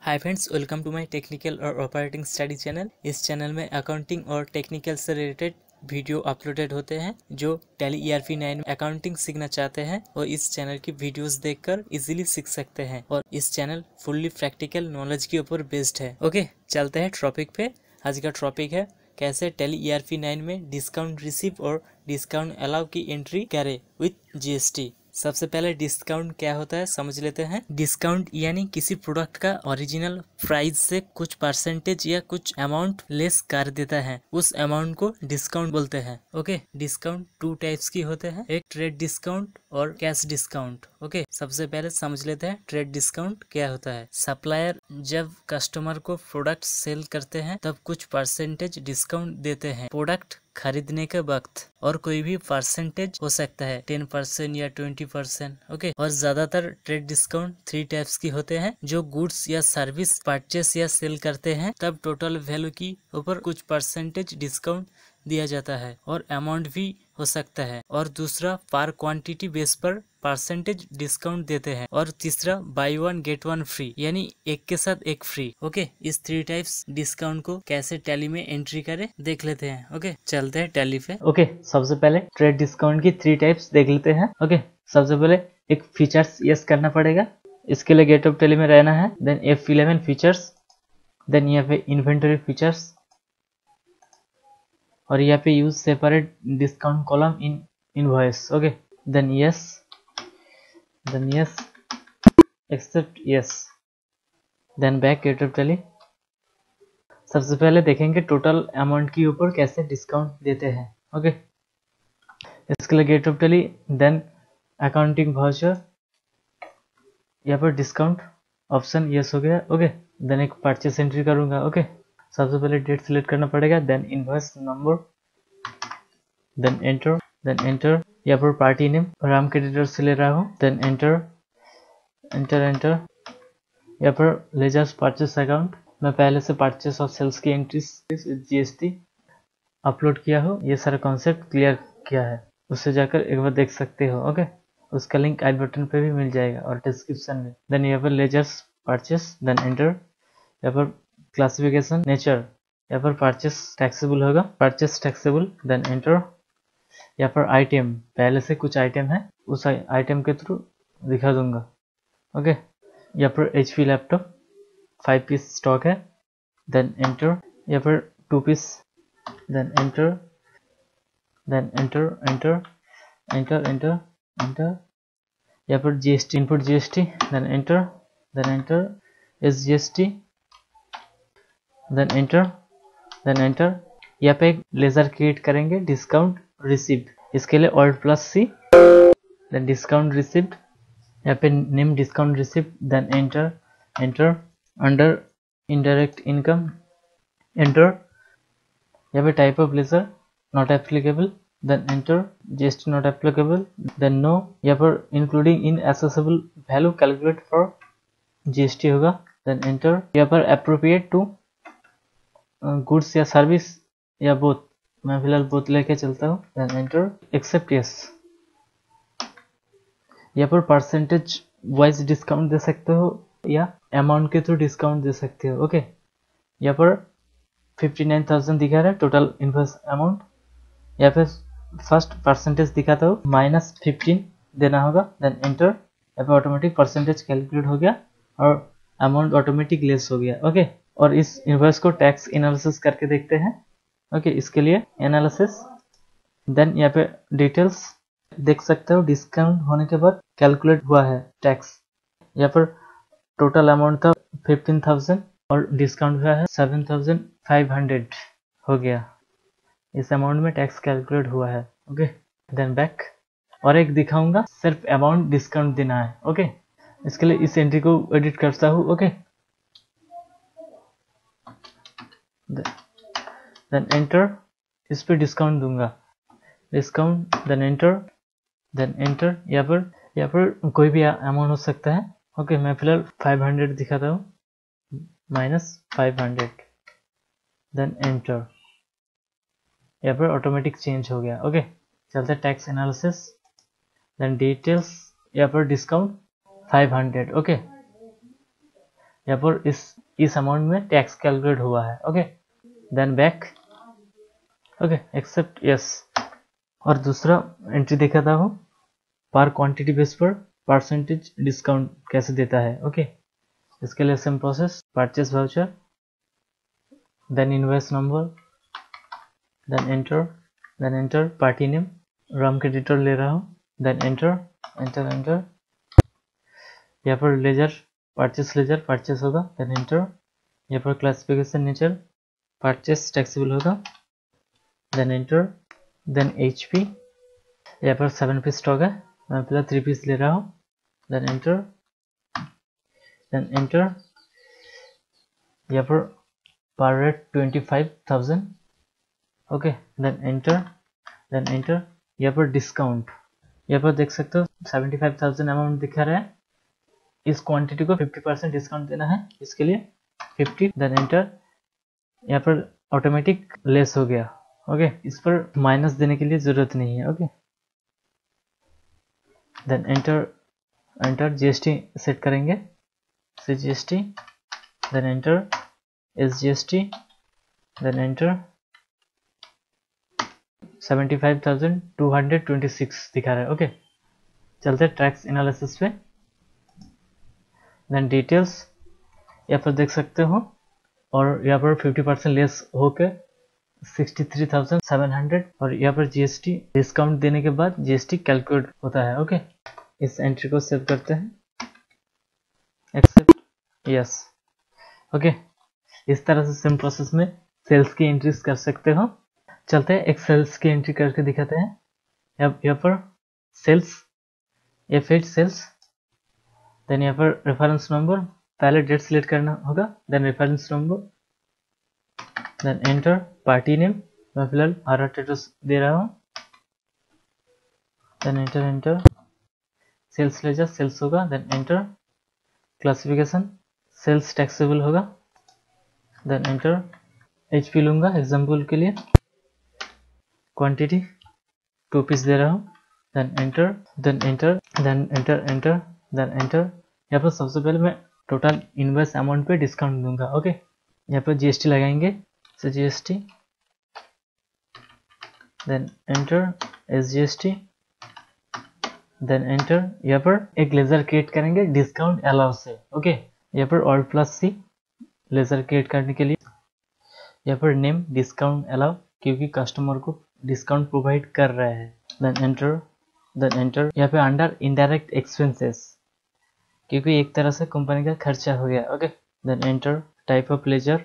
Hi friends, welcome to my technical और operating study channel. इस channel में accounting और टेक्निकल से रिलेटेड वीडियो अपलोडेड होते हैं। जो टैली ERP 9 में अकाउंटिंग सीखना चाहते हैं और इस चैनल की वीडियोस देखकर इजीली सीख सकते हैं। और इस चैनल फुल्ली प्रैक्टिकल नॉलेज के ऊपर बेस्ड है। ओके, चलते हैं टॉपिक पे। आज का टॉपिक है कैसे टैली ERP 9 में डिस्काउंट रिसीव और डिस्काउंट अलाउ की एंट्री करें विथ GST। सबसे पहले डिस्काउंट क्या होता है समझ लेते हैं। डिस्काउंट यानी किसी प्रोडक्ट का ओरिजिनल प्राइस से कुछ परसेंटेज या कुछ अमाउंट लेस कर देता है, उस अमाउंट को डिस्काउंट बोलते हैं। ओके, डिस्काउंट 2 टाइप्स की होते हैं, एक ट्रेड डिस्काउंट और कैश डिस्काउंट। ओके, सबसे पहले समझ लेते हैं ट्रेड डिस्काउंट क्या होता है। सप्लायर जब कस्टमर को प्रोडक्ट सेल करते हैं तब कुछ परसेंटेज डिस्काउंट देते हैं प्रोडक्ट खरीदने के वक्त, और कोई भी परसेंटेज हो सकता है 10% या 20%। ओके, और ज्यादातर ट्रेड डिस्काउंट 3 टाइप्स की होते हैं। जो गुड्स या सर्विस परचेस या सेल करते हैं तब टोटल वैल्यू की ऊपर कुछ परसेंटेज डिस्काउंट दिया जाता है और अमाउंट भी हो सकता है। और दूसरा पर क्वांटिटी बेस पर परसेंटेज डिस्काउंट देते हैं। और तीसरा by one get one free, यानी एक के साथ एक फ्री। ओके, इस 3 टाइप्स डिस्काउंट को कैसे टैली में एंट्री करें देख लेते हैं। ओके, चलते हैं टैली पे। ओके, सबसे पहले ट्रेड डिस्काउंट की 3 टाइप्स देख लेते हैं। ओके, सबसे पहले एक फीचर्स यस करना पड़ेगा। इसके लिए गेट ऑफ टैली में रहना है। देन F11 फीचर्स, देन यहाँ पे इन्वेंटरी फीचर्स, और यहाँ पे use separate discount column in invoice. Okay, then yes accept yes, then back gate of Tally. सबसे पहले देखेंगे टोटल अमाउंट के ऊपर कैसे डिस्काउंट देते हैं। ओके, इसके लिए gate of Tally, then accounting voucher, यहाँ पर डिस्काउंट ऑप्शन यस हो गया। ओके, देन एक परचेस एंट्री करूंगा। ओके, सबसे पहले डेट सिलेक्ट करना पड़ेगा, then invoice number, then enter यहाँ पर पार्टी नेम राम क्रेडिटर से ले रहा हूँ, देन एंटर यहाँ पर लेजर्स परचेस अकाउंट, मैं पहले से परचेस और सेल्स की एंट्रीज GST अपलोड किया हो, ये सारा कॉन्सेप्ट क्लियर किया है, उससे जाकर एक बार देख सकते हो। ओके, उसका लिंक आई बटन पे भी मिल जाएगा और डिस्क्रिप्शन में। देन यहाँ पर लेजर्स परचेस, देन एंटर, यहाँ पर क्लासिफिकेशन नेचर, यहाँ पर परचेस टैक्सेबल होगा, परचेस टैक्सेबल, देन एंटर। यहाँ पर आइटम, पहले से कुछ आइटम है उस आइटम के थ्रू दिखा दूंगा। ओके, यहाँ पर HP लैपटॉप 5 पीस स्टॉक है, देन एंटर। यहाँ पर 2 पीस, देन एंटर यहाँ पर GST input GST, then enter SGST, then enter. यहाँ पे एक लेजर क्रिएट करेंगे डिस्काउंट रिसीव्ड, इसके लिए Alt+C, देन डिस्काउंट रिसीव्ड, यहाँ पे name discount received, then enter under indirect income, enter. यहाँ पे type of ledger not applicable, then enter, GST not applicable, then no. यहाँ पर including in assessable value calculate for GST होगा, then enter. यहाँ पर appropriate to goods या service या both, मैं फिलहाल बोथ लेके चलता हूँ, देन एंटर, एक्सेप्ट यस। यहाँ पर परसेंटेज वाइज डिस्काउंट दे सकते हो या अमाउंट के थ्रू डिस्काउंट दे सकते हो। ओके, यहाँ पर 59,000 दिखा रहा है टोटल इनवॉइस अमाउंट। यहाँ पे फर्स्ट परसेंटेज दिखाता हूँ, -15 देना होगा, देन एंटर। यहाँ पे ऑटोमेटिक परसेंटेज कैलकुलेट हो गया और अमाउंट ऑटोमेटिक लेस हो गया। ओके, और इस इनवॉइस को टैक्स एनालिसिस करके देखते हैं। ओके, इसके लिए एनालिसिस, देन यहाँ पे डिटेल्स देख सकते हो, डिस्काउंट होने के बाद कैलकुलेट हुआ है टैक्स। यहाँ पर टोटल अमाउंट था 15,000 और डिस्काउंट हुआ है 7,500 हो गया, इस अमाउंट में टैक्स कैलकुलेट हुआ है। ओके, देन बैक, और एक दिखाऊंगा सिर्फ अमाउंट डिस्काउंट देना है। ओके, इसके लिए इस एंट्री को एडिट करता हूँ। ओके, देन एंटर, इस पे डिस्काउंट दूंगा, डिस्काउंट, देन एंटर। यहाँ पर कोई भी अमाउंट हो सकता है। ओके, मैं फिलहाल 500 दिखाता हूँ, -500, देन एंटर। यहाँ पर ऑटोमेटिक चेंज हो गया। ओके, चलते टैक्स एनालिसिस, देन डिटेल्स, यहाँ पर डिस्काउंट 500। ओके, यहाँ पर इस अमाउंट में टैक्स कैलकुलेट हुआ है। Okay, then back, okay, accept yes. और दूसरा एंट्री देखा था वो पर क्वांटिटी बेस पर परसेंटेज डिस्काउंट कैसे देता है। ओके, इसके लिए same process, purchase voucher, then invoice number, then enter party name, Ram creditor ले रहा हूँ, देन एंटर यहाँ पर लेजर, परचेस होगा, देन एंटर। यहाँ पर क्लासिफिकेशन नेचर परचेस टैक्सेबल होगा, देन एंटर, देन HP, यहाँ पर 7 पीस स्टॉक है, मैं फिलहाल 3 पीस ले रहा हूँ, देन एंटर। यहाँ पर रेट 25,000, ओके, देन एंटर। यहाँ पर डिस्काउंट, यहाँ पर देख सकते हो 75,000 अमाउंट दिखा रहा है। इस क्वांटिटी को 50% डिस्काउंट देना है, इसके लिए 50, देन एंटर। यहाँ पर ऑटोमेटिक लेस हो गया। ओके, इस पर माइनस देने के लिए जरूरत नहीं है। Okay, then enter GST set करेंगे, CGST, then enter SGST, then enter. 75,226 दिखा रहा है। ओके, चलते टैक्स एनालिसिस पे, देन डिटेल्स, यहाँ पर देख सकते हो, और यहाँ पर 50% लेस होकर 63,700, और यहाँ पर GST डिस्काउंट देने के बाद GST कैलकुलेट होता है। ओके, इस एंट्री को सेव करते हैं, एक्सेप्ट यस। ओके, इस तरह से सेम प्रोसेस में सेल्स की एंट्रीज कर सकते हो। चलते हैं एक सेल्स की एंट्री करके दिखाते हैं। यहाँ पर सेल्स, F8 सेल्स, देन यहाँ पर रेफरेंस नंबर, पहले डेट सिलेक्ट करना होगा, then reference number, then enter. Party name, मैं फिलहाल आरा टेटस दे रहा हूँ, then enter. Sales ledger sales होगा, then enter. Classification sales taxable होगा, देन एंटर। HP लूंगा एग्जाम्पल के लिए, क्वांटिटी 2 पीस दे रहा हूँ, देन एंटर। यहाँ पर सबसे पहले मैं टोटल इनवॉइस अमाउंट पे डिस्काउंट दूंगा। ओके, यहाँ पर GST लगाएंगे, so GST, then enter SGST, then enter. यहाँ पर एक लेजर क्रिएट करेंगे डिस्काउंट अलाउ से। ओके, यहाँ पर Alt+C लेजर क्रिएट करने के लिए, यहाँ पर नेम डिस्काउंट अलाउ, क्योंकि कस्टमर को डिस्काउंट प्रोवाइड कर रहे हैं, देन एंटर। यहाँ पे अंडर इनडायरेक्ट एक्सपेंसेस, क्योंकि एक तरह से कंपनी का खर्चा हो गया। Okay, then enter. Type of ledger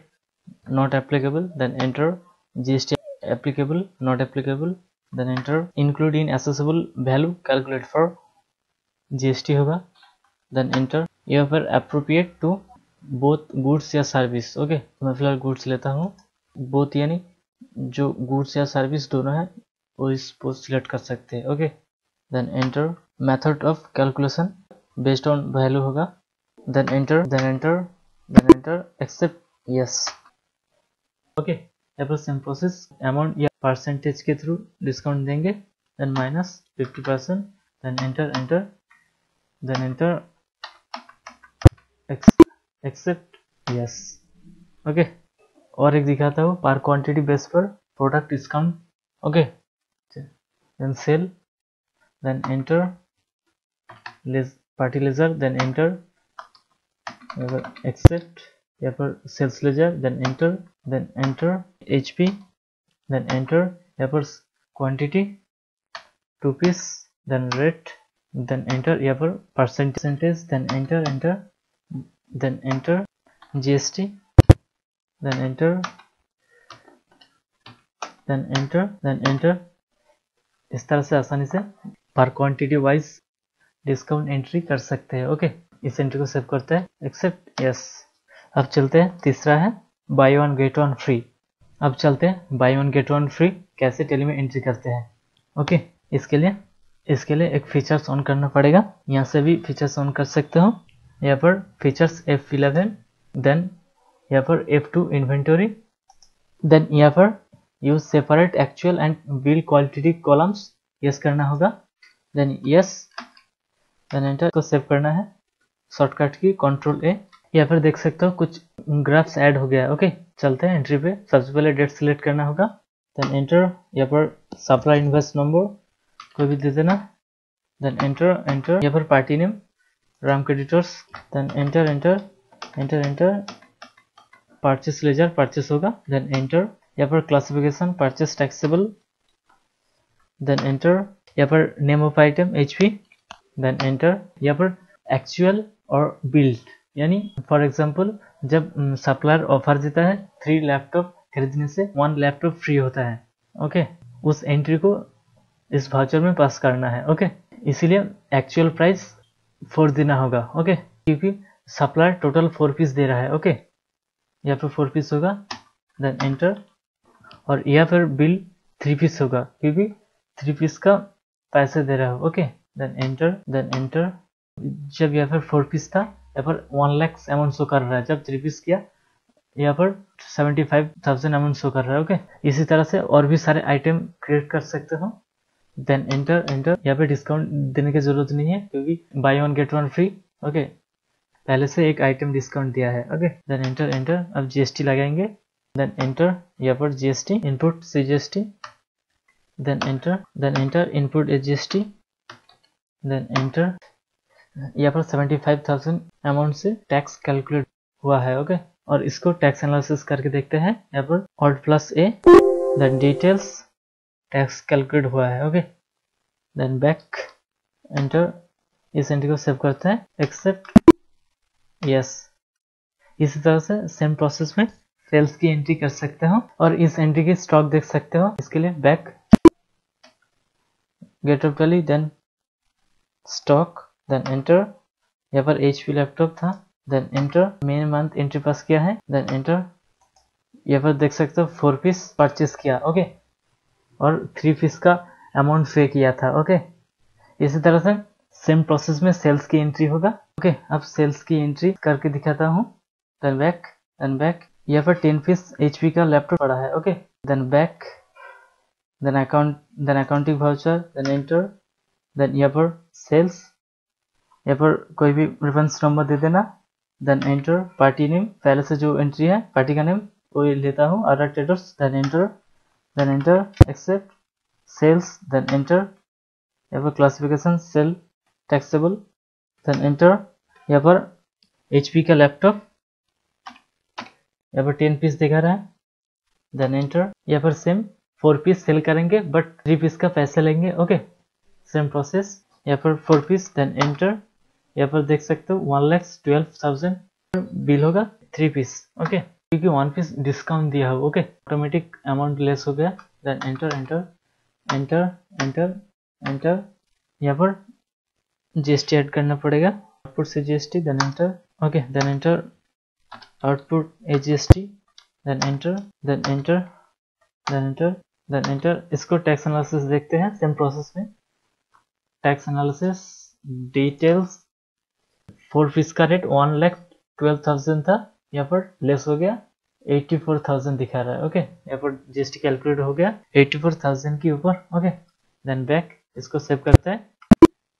not applicable, then enter. GST applicable, not applicable, then enter. Include in assessable value calculate for GST होगा, देन एंटर। यहाँ पर अप्रोप्रिएट टू बोथ गुड्स या सर्विस। ओके, मैं फिलहाल goods लेता हूँ, both यानी जो गुड्स या सर्विस दोनों है वो इस पोस्ट सिलेक्ट कर सकते हैं। Okay, then enter. Method of calculation based on value होगा, then enter. Accept yes. Okay, यहाँ पर सेम प्रोसेस, अमाउंट या परसेंटेज के थ्रू डिस्काउंट देंगे, then minus 50%, then enter, then enter, accept yes. Okay, और एक दिखाता हूँ पर क्वांटिटी बेस पर product discount. Okay, then sale, then enter, party ledger, then enter, accept. यहाँ पर sales ledger, then enter HP, then enter. यहाँ पर quantity 2 piece, then rate, then enter. यहाँ पर percentage, then enter GST, then enter. इस तरह से आसानी से पर क्वांटिटी वाइज डिस्काउंट एंट्री कर सकते हैं। ओके, इस एंट्री को सेव करते हैं, एक्सेप्ट यस। अब चलते हैं, तीसरा है by one get one free. अब चलते हैं by one get one free कैसे टेली में एंट्री करते हैं। ओके, इसके लिए एक फीचर्स ऑन करना पड़ेगा, यहाँ से भी फीचर्स ऑन कर सकते हो। यहाँ पर फीचर्स F11, देन यहाँ पर F2 इन्वेंटरी, देन यहाँ पर use separate actual and bill quality columns, yes करना होगा, देन यस, देन एंटर को सेव करना है, शॉर्टकट की Ctrl+A, यहाँ पर देख सकते हो कुछ ग्राफ्स ऐड हो गया है। ओके, चलते हैं एंट्री पे। सबसे पहले डेट सिलेक्ट करना होगा, देन एंटर। यहाँ पर सप्लाई इन्वेस्ट नंबर कोई भी दे देना, देन एंटर एंटर। यहाँ पर party name Ram creditors, then enter enter enter enter. Purchase ledger purchase होगा, देन एंटर। यहाँ पर classification purchase taxable, then enter. यहाँ पर name of item HP, then enter. यहाँ पर एक्चुअल और बिल्ड, यानी फॉर एग्जांपल जब सप्लायर ऑफर देता है 3 लैपटॉप खरीदने से 1 लैपटॉप फ्री होता है। ओके, उस एंट्री को इस वाउचर में पास करना है। ओके, इसीलिए एक्चुअल प्राइस 4 देना होगा। ओके, क्योंकि सप्लायर टोटल 4 पीस दे रहा है। ओके, यहाँ पर 4 पीस होगा, देन एंटर। और यहाँ पर बिल 3 पीस होगा, क्योंकि 3 पीस का पैसे दे रहा है। Okay, then enter then enter. जब यहाँ पर 4 पीस था, यहाँ पर 1 लाख अमाउंट शो कर रहा है। जब 3 पीस किया, यहाँ पर 75,000 अमाउंट शो कर रहा है। ओके, इसी तरह से और भी सारे आइटम क्रिएट कर सकते हो, देन एंटर एंटर। यहाँ पे डिस्काउंट देने की जरूरत नहीं है, क्योंकि बाय 1 गेट 1 फ्री। ओके, पहले से एक आइटम डिस्काउंट दिया है। Okay, then enter enter. अब GST लगाएंगे, देन एंटर। यहाँ पर GST input CGST, then enter input GST, then enter. यहाँ पर 75,000 अमाउंट से टैक्स कैलकुलेट हुआ है। ओके, और इसको टैक्स एनालिसिस करके देखते हैं। यहाँ पर Alt+A, then details, tax calculate हुआ है। Okay, then back, enter. इस एंट्री को सेव करते हैं, एक्सेप्ट, यस। इसी तरह से सेम प्रोसेस में सेल्स की एंट्री कर सकते हो और इस एंट्री की स्टॉक देख सकते हो। इसके लिए back, gate of Tally, then stock, then enter. यहाँ पर HP लैपटॉप था, then enter. Main month entry pass किया है, देन एंटर। यहाँ पर देख सकते हो 4 पीस परचेस किया। ओके, और 3 पीस का अमाउंट पे किया था। ओके, इसी तरह से सेम प्रोसेस में सेल्स की एंट्री होगा। ओके, अब सेल्स की एंट्री करके दिखाता हूँ, देन बैक। यहाँ पर 10 पीस HP का लैपटॉप पड़ा है। Okay, then back, then accounting voucher, then enter. Then यहाँ पर सेल्स, यहाँ पर कोई भी रेफरेंस नंबर दे देना, देन एंटर। पार्टी नेम, पहले से जो एंट्री है पार्टी का नेम वो लेता हूँ, RR traders, then enter, accept. Sales, then enter. यहाँ पर classification sale taxable, then enter. यहाँ पर HP का लैपटॉप, यहाँ पर 10 पीस दिखा रहा है, देन एंटर। यहाँ पर सेम 4 पीस सेल करेंगे, बट 3 पीस का पैसे लेंगे। Okay, same process. यहाँ पर 4 पीस, देन एंटर। यहाँ पर देख सकते हो 1,12,000 बिल होगा 3 पीस। ओके, क्योंकि 1 पीस डिस्काउंट दिया हो। ओके, ऑटोमेटिक अमाउंट लेस हो गया, देन एंटर। यहाँ पर GST ऐड करना पड़ेगा, आउटपुट से GST, then enter. Okay, then enter output GST, then enter. इसको टैक्स एनालिसिस देखते हैं सेम प्रोसेस में। टैक्स एनालिसिस, डिटेल्स, 4 पीस का रेट 1,12,000 था, यहाँ पर लेस हो गया 84,000 दिखा रहा है। ओके, यहाँ पर GST कैलकुलेट हो गया 84,000 के ऊपर। ओके, देन बैक, इसको सेव करते हैं,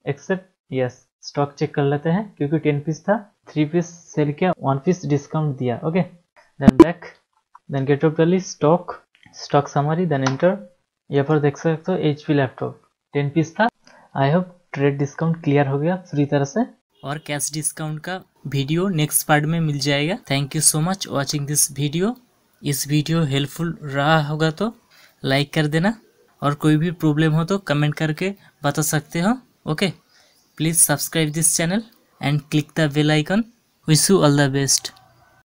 एक्सेप्ट, यस। स्टॉक चेक कर लेते हैं, क्योंकि 10 पीस था, 3 पीस सेल किया, 1 पीस डिस्काउंट दिया। Okay, then back, then gate of Tally, stock summary, then enter. यहाँ पर देख सकते हो HP लैपटॉप 10 पीस था। I hope trade discount clear हो गया पूरी तरह से। और कैश डिस्काउंट का वीडियो नेक्स्ट पार्ट में मिल जाएगा। Thank you so much watching this video. इस वीडियो हेल्पफुल रहा होगा तो लाइक कर देना, और कोई भी प्रॉब्लम हो तो कमेंट करके बता सकते हो। Okay, please subscribe this channel and click the bell icon. Wish you all the best.